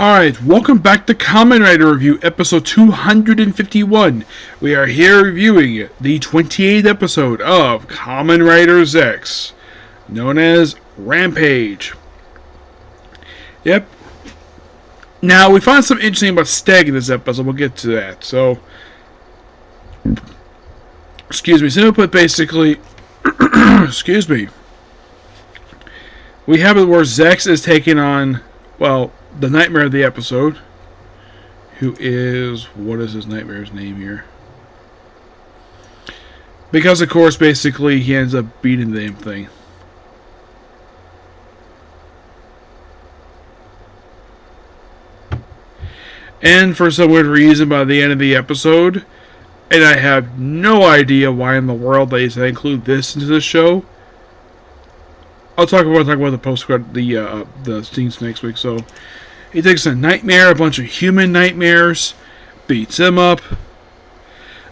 Alright, welcome back to Kamen Rider Review, episode 251. We are here reviewing the 28th episode of Kamen Rider Zeztz, known as Rampage. Yep. Now, we find something interesting about Steg in this episode. We'll get to that. So, excuse me. Simply put, basically, excuse me. We have it where Zeztz is taking on, well, the nightmare of the episode, who is, what is his nightmare's name here? Because, of course, basically, he ends up beating the damn thing. And for some weird reason, by the end of the episode, and I have no idea why in the world they include this into the show. I'll talk about the post-credit, the scenes next week. So, he takes a nightmare, a bunch of human nightmares, beats him up.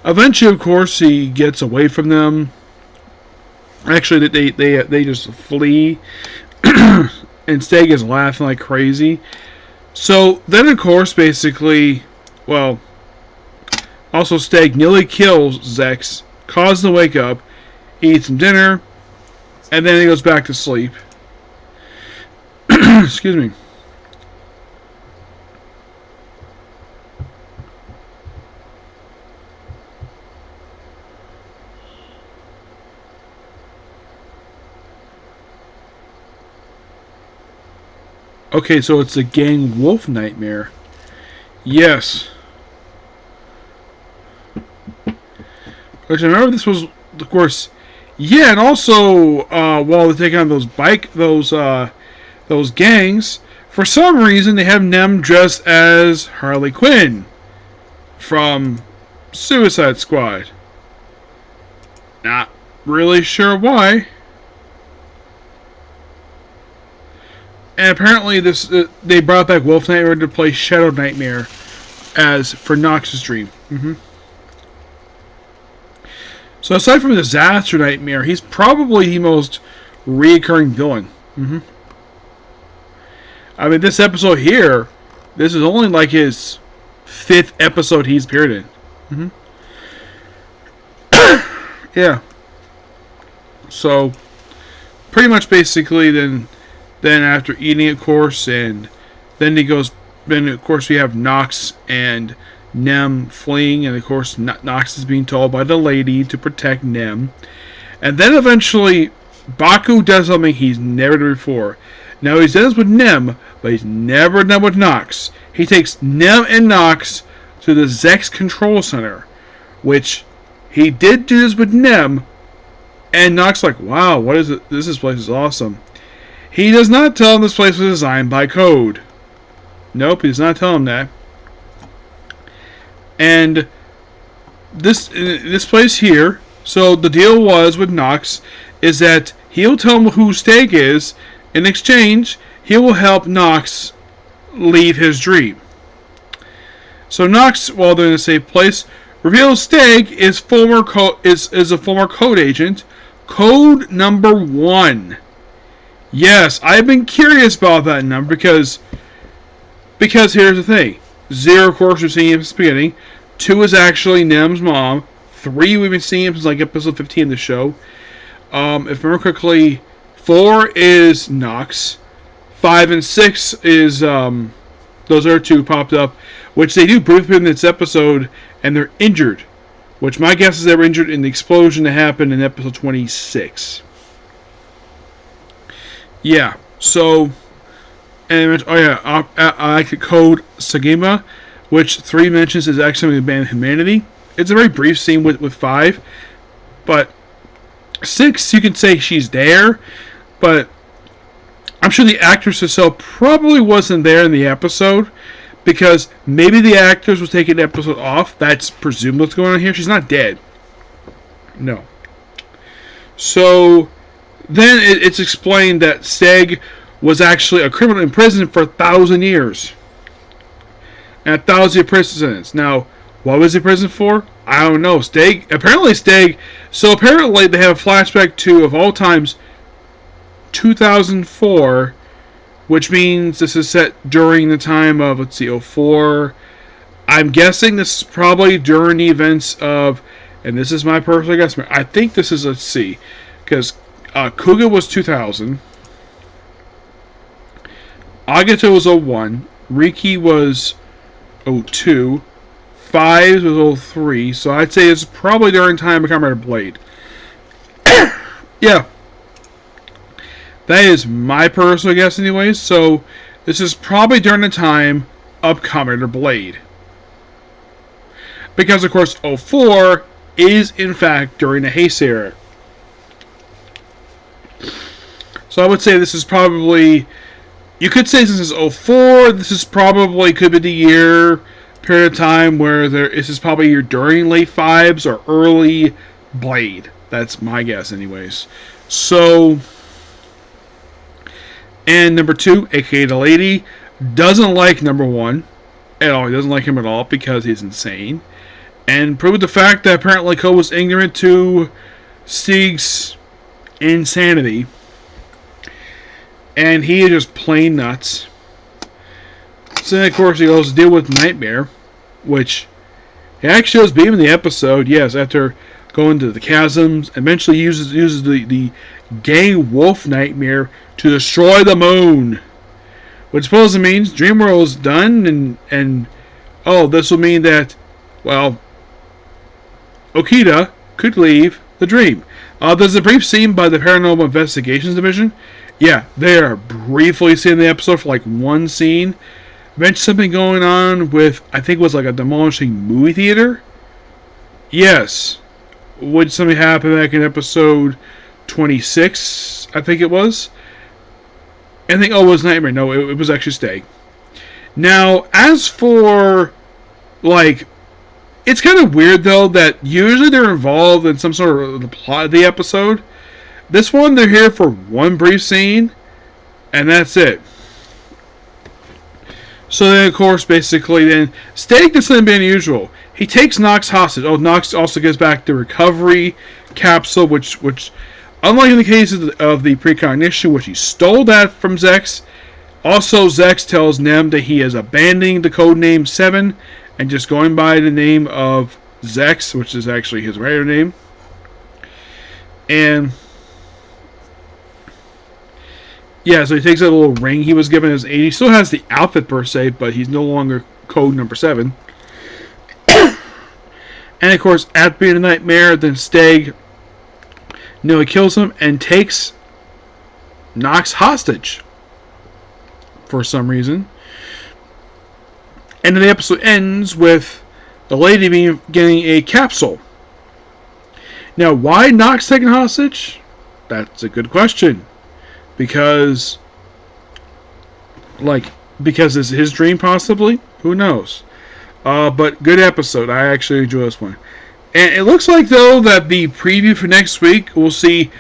Eventually, of course, he gets away from them. Actually, they just flee, and Steg is laughing like crazy. So then, of course, basically, well, also Steg nearly kills Zeztz, causes him to wake up, eats some dinner, and then he goes back to sleep. Excuse me. Okay, so it's the gang wolf nightmare. Yes. Which I remember this was, of course, yeah, and also while they're taking on those gangs, for some reason they have Nem dressed as Harley Quinn from Suicide Squad. Not really sure why. And apparently, they brought back Wolf Nightmare to play Shadow Nightmare as for Nox's dream. So aside from the Disaster Nightmare, he's probably the most reoccurring villain. I mean, this episode here, this is only like his 5th episode he's appeared in. Yeah. So, pretty much basically then after eating, of course, and then of course we have Nox and Nem fleeing, and of course Nox is being told by the lady to protect Nem. And then eventually Baku does something he's never done before. Now he's done this with Nem, but he's never done with Nox. He takes Nem and Nox to the Zeztz Control Center, which he did do this with Nem, and Nox like, wow, what is it? This place is awesome. He does not tell him this place was designed by code. Nope, he does not tell him that. And this place here, so the deal was with Nox is that he'll tell him who Steg is. In exchange, he will help Nox leave his dream. So Nox, while they're in a safe place, reveals Steg is a former code agent, code number 1. Yes, I've been curious about that number because here's the thing. 0, of course, we've seen him since the beginning. 2 is actually Nem's mom. 3, we've been seeing him since like episode 15 of the show. If I remember correctly, 4 is Nox. 5 and 6 is, those are 2 popped up, which they do briefly in this episode, and they're injured. Which my guess is they were injured in the explosion that happened in episode 26. Yeah, so, and I like the code Sagima, which 3 mentions is actually the band Humanity. It's a very brief scene with 5, but 6, you can say she's there, but I'm sure the actress herself probably wasn't there in the episode, because maybe the actors was taking the episode off. That's presumed what's going on here. She's not dead. No. So then it's explained that Steg was actually a criminal in prison for 1,000 years. And 1,000 year prison sentence. Now, what was he in prison for? I don't know. Apparently they have a flashback to, of all times, 2004, which means this is set during the time of, let's see, '04. I'm guessing this is probably during the events of, and this is my personal guess, I think this is, let's see, because Kuga was 2000, Agito was 01, Riki was 02, Fives was 03, so I'd say it's probably during time of Kamen Rider Blade. Yeah. That is my personal guess anyways, so this is probably during the time of Kamen Rider Blade. Because, of course, '04 is, in fact, during the Heisei era. So I would say this is probably... You could say since it's '04, this is probably could be the year, period of time where this is probably your during late Fives or early Blade. That's my guess anyways. So... And number 2, aka the lady, doesn't like number 1 at all. He doesn't like him at all because he's insane. And proved the fact that apparently Ko was ignorant to Sieg's insanity. And he is just plain nuts. So then, of course, he goes to deal with Nightmare, which he actually was being in the episode, yes, after going to the chasms. Eventually uses the Gang Wolf Nightmare to destroy the moon. Which supposedly means Dreamworld is done, and oh, this will mean that, well, Okita could leave the dream. There's a brief scene by the Paranormal Investigations Division. Yeah, they are briefly seen in the episode for like one scene. Mentioned something going on with, I think it was like a demolishing movie theater. Yes. Would something happen back in episode 26, I think it was. I think, oh, it was Nightmare. No, it was actually Stay. Now, as for, like, it's kind of weird, though, that usually they're involved in some sort of the plot of the episode. This one, they're here for one brief scene, and that's it. So then, of course, basically, then, Stay does something unusual. He takes Nox hostage. Oh, Nox also gets back the recovery capsule, which unlike in the case of the precognition, which he stole that from Zeztz. Also, Zeztz tells Nem that he is abandoning the codename 7 and just going by the name of Zeztz, which is actually his regular name. And yeah, so he takes that little ring he was given as 8. He still has the outfit per se, but he's no longer code number 7. And of course, at being a nightmare, then Stag nearly kills him and takes Nox hostage for some reason. And then the episode ends with the lady getting a capsule. Now, why Nox taken hostage? That's a good question. Because it's his dream, possibly? Who knows? But good episode. I actually enjoy this one. And it looks like, though, that the preview for next week will see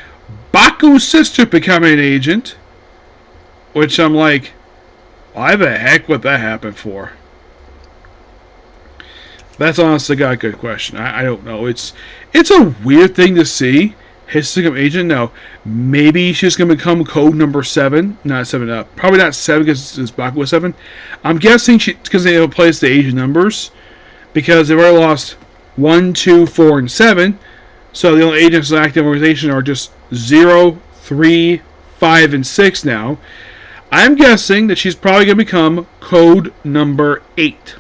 Baku's sister becoming an agent. Which I'm like, why the heck would that happen for? That's honestly got a good question. I don't know. It's a weird thing to see. His become agent. Now, maybe she's going to become code number 7. Not 7. Probably not 7 because it's Baku was 7. I'm guessing because they replaced the agent numbers. Because they've already lost 1, 2, 4, and 7. So the only agents in the active organization are just 0, 3, 5, and 6 now. I'm guessing that she's probably going to become code number 8.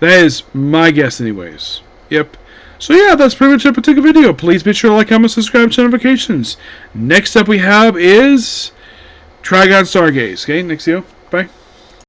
That is my guess anyways. Yep. So yeah, that's pretty much it for the video. Please be sure to like, comment, subscribe, turn notifications. Next up we have is Trigon Stargaze. Okay, next video. Bye.